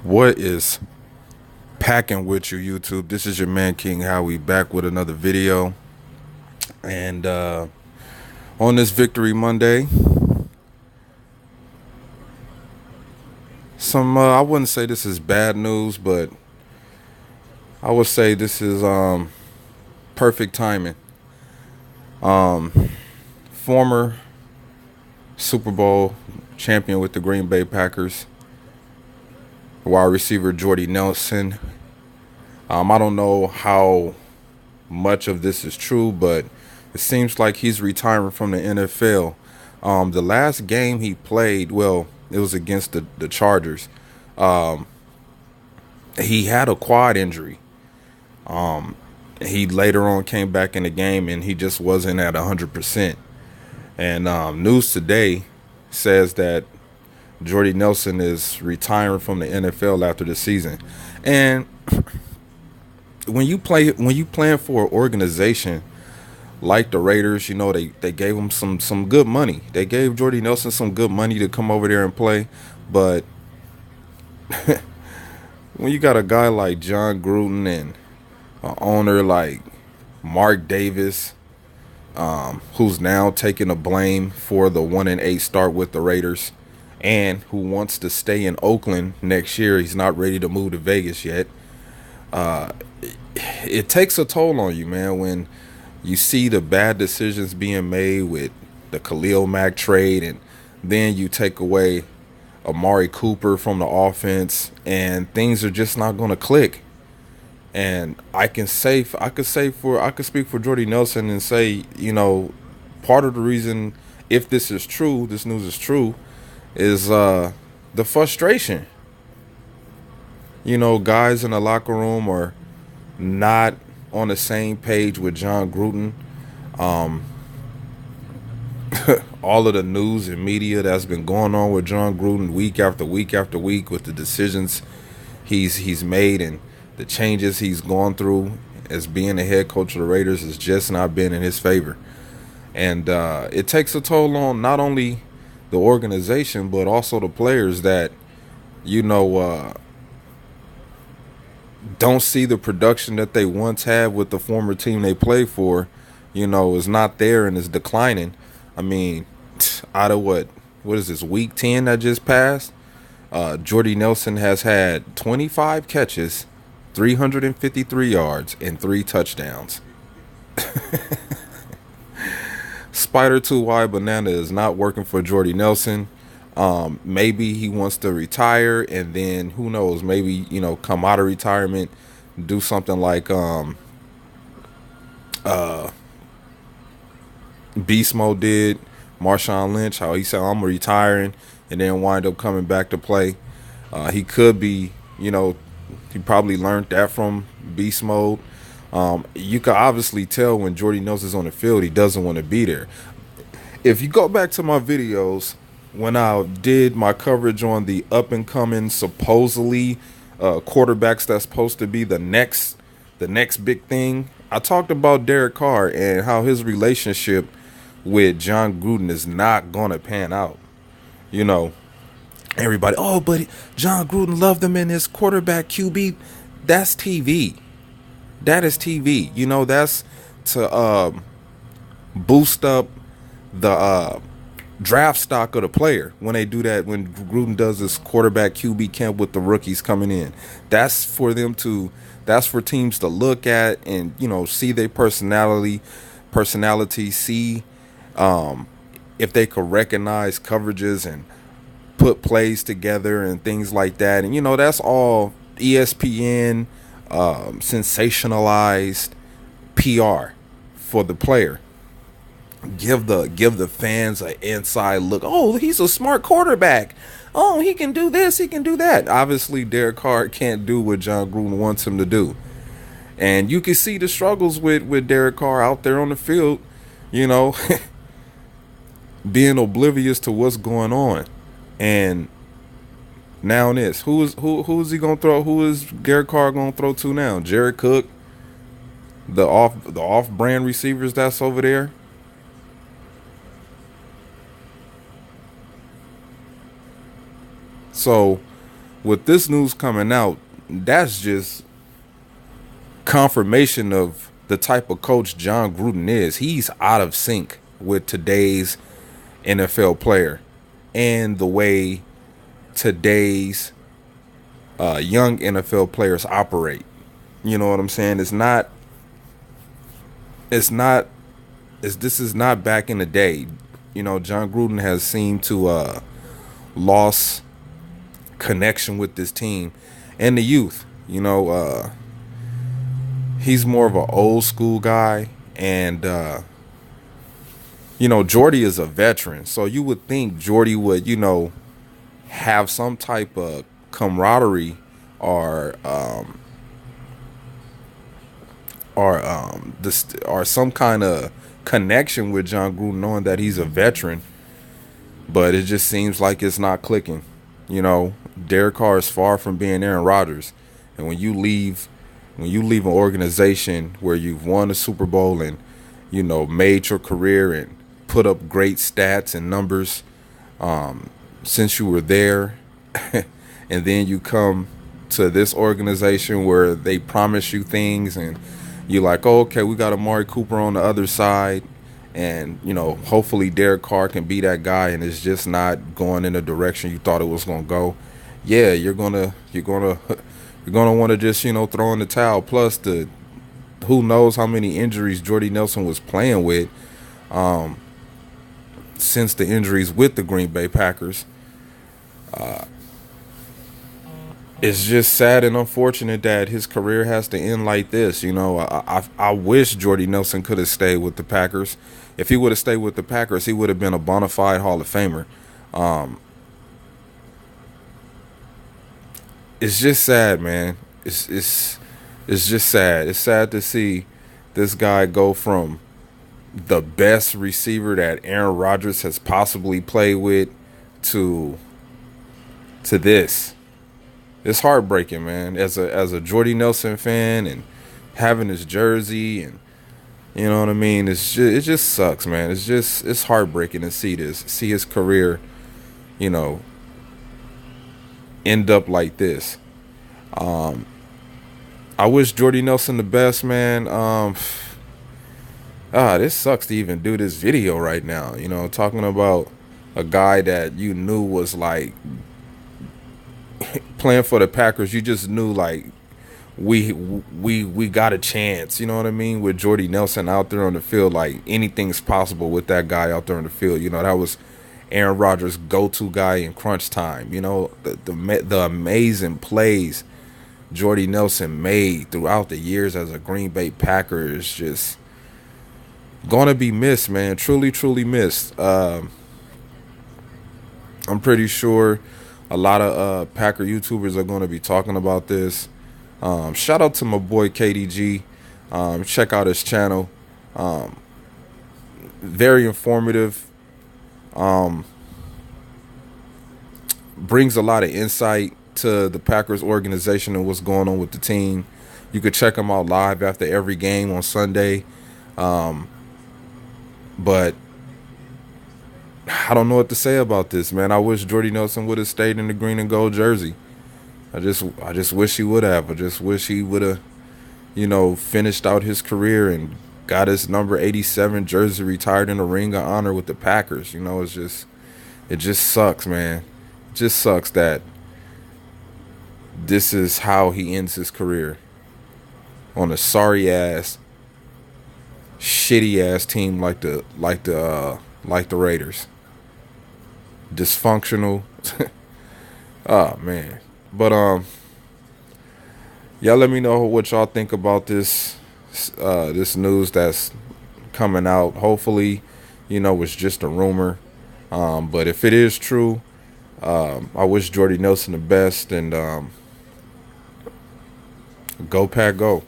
What is packing with you, YouTube? This is your man King Howie back with another video. And on this Victory Monday, I wouldn't say this is bad news, but I would say this is perfect timing. Former Super Bowl champion with the Green Bay Packers, wide receiver Jordy Nelson. I don't know how much of this is true, but it seems like he's retiring from the NFL. The last game he played, well, it was against the Chargers. He had a quad injury. He later on came back in the game and he just wasn't at 100%. And news today says that Jordy Nelson is retiring from the NFL after the season. And when you playing for an organization like the Raiders, they gave him some good money. They gave Jordy Nelson some good money to come over there and play. But when you got a guy like John Gruden and an owner like Mark Davis, who's now taking the blame for the 1-8 start with the Raiders, and who wants to stay in Oakland next year, he's not ready to move to Vegas yet. It takes a toll on you, man, when you see the bad decisions being made with the Khalil Mack trade, and then you take away Amari Cooper from the offense, and things are just not going to click. And I could speak for Jordy Nelson and say, part of the reason, if this news is true, is the frustration. Guys in the locker room are not on the same page with John Gruden. All of the news and media that's been going on with John Gruden week after week after week, with the decisions he's made and the changes he's gone through as being the head coach of the Raiders, has just not been in his favor. And it takes a toll on not only the organization but also the players that don't see the production that they once had with the former team they played for. Is not there and is declining. I mean, out of what is this, week 10 that just passed? Jordy Nelson has had 25 catches, 353 yards, and 3 touchdowns. Spider 2 wide banana is not working for Jordy Nelson. Maybe he wants to retire, and then who knows, maybe, come out of retirement, do something like Beast Mode did, Marshawn Lynch, how he said, I'm retiring, and then wind up coming back to play. He could be, he probably learned that from Beast Mode. You can obviously tell when Jordy Nelson's on the field, he doesn't want to be there. If you go back to my videos, when I did my coverage on the up-and-coming, supposedly quarterbacks that's supposed to be the next big thing, I talked about Derek Carr and how his relationship with John Gruden is not going to pan out. Everybody, oh, but John Gruden loved him in his quarterback QB. That's TV. That is TV. That's to boost up the draft stock of the player when they do that, when Gruden does this quarterback QB camp with the rookies coming in. That's for teams to look at and see their personality, see if they could recognize coverages and put plays together and things like that. And that's all ESPN sensationalized PR for the player. Give the fans an inside look. Oh, he's a smart quarterback. Oh, he can do this, he can do that. Obviously, Derek Carr can't do what John Gruden wants him to do. And you can see the struggles with Derek Carr out there on the field, being oblivious to what's going on. And now this, who is he gonna throw? Who is Derek Carr gonna throw to now? Jared Cook, the off-brand receivers that's over there. So with this news coming out, that's just confirmation of the type of coach John Gruden is. He's out of sync with today's NFL player and the way today's young NFL players operate. You know what I'm saying? This is not back in the day. You know, John Gruden has seemed to lost connection with this team and the youth. You know, he's more of an old school guy, and you know, Jordy is a veteran, so you would think Jordy would, you know, have some type of camaraderie or or some kind of connection with John Gruden, knowing that he's a veteran. But it just seems like it's not clicking. You know, Derek Carr is far from being Aaron Rodgers, and when you leave an organization where you've won a Super Bowl and, you know, made your career and put up great stats and numbers since you were there, and then you come to this organization where they promise you things and you're like, oh, okay, we got Amari Cooper on the other side, and, you know, hopefully Derek Carr can be that guy, and it's just not going in the direction you thought it was going to go. Yeah, you're gonna want to just, you know, throw in the towel. Plus, who knows how many injuries Jordy Nelson was playing with since the injuries with the Green Bay Packers. It's just sad and unfortunate that his career has to end like this. You know, I wish Jordy Nelson could have stayed with the Packers. If he would have stayed with the Packers, he would have been a bona fide Hall of Famer. It's just sad, man. It's just sad. It's sad to see this guy go from the best receiver that Aaron Rodgers has possibly played with to this. It's heartbreaking, man. As a Jordy Nelson fan and having his jersey, and you know what I mean, it just sucks, man. It's heartbreaking to see his career, you know, end up like this. I wish Jordy Nelson the best, man. This sucks to even do this video right now. You know, talking about a guy that you knew was like playing for the Packers. You just knew like we got a chance. You know what I mean? With Jordy Nelson out there on the field, like anything's possible with that guy out there on the field. You know, that was Aaron Rodgers' go-to guy in crunch time. You know, the amazing plays Jordy Nelson made throughout the years as a Green Bay Packer is just gonna be missed, man. Truly, truly missed. I'm pretty sure a lot of Packer YouTubers are going to be talking about this. Shout out to my boy KDG. Check out his channel. Very informative. Brings a lot of insight to the Packers organization and what's going on with the team. You could check him out live after every game on Sunday. But I don't know what to say about this, man. I wish Jordy Nelson would have stayed in the green and gold jersey. I just wish he would have. I just wish he would have, you know, finished out his career and got his number 87 jersey retired in the Ring of Honor with the Packers. You know, it just sucks, man. It just sucks that this is how he ends his career, on a sorry ass, shitty ass team like the Raiders. Dysfunctional. Oh man. But y'all let me know what y'all think about this news that's coming out. Hopefully, you know, it's just a rumor. But if it is true, I wish Jordy Nelson the best, and go Pack go.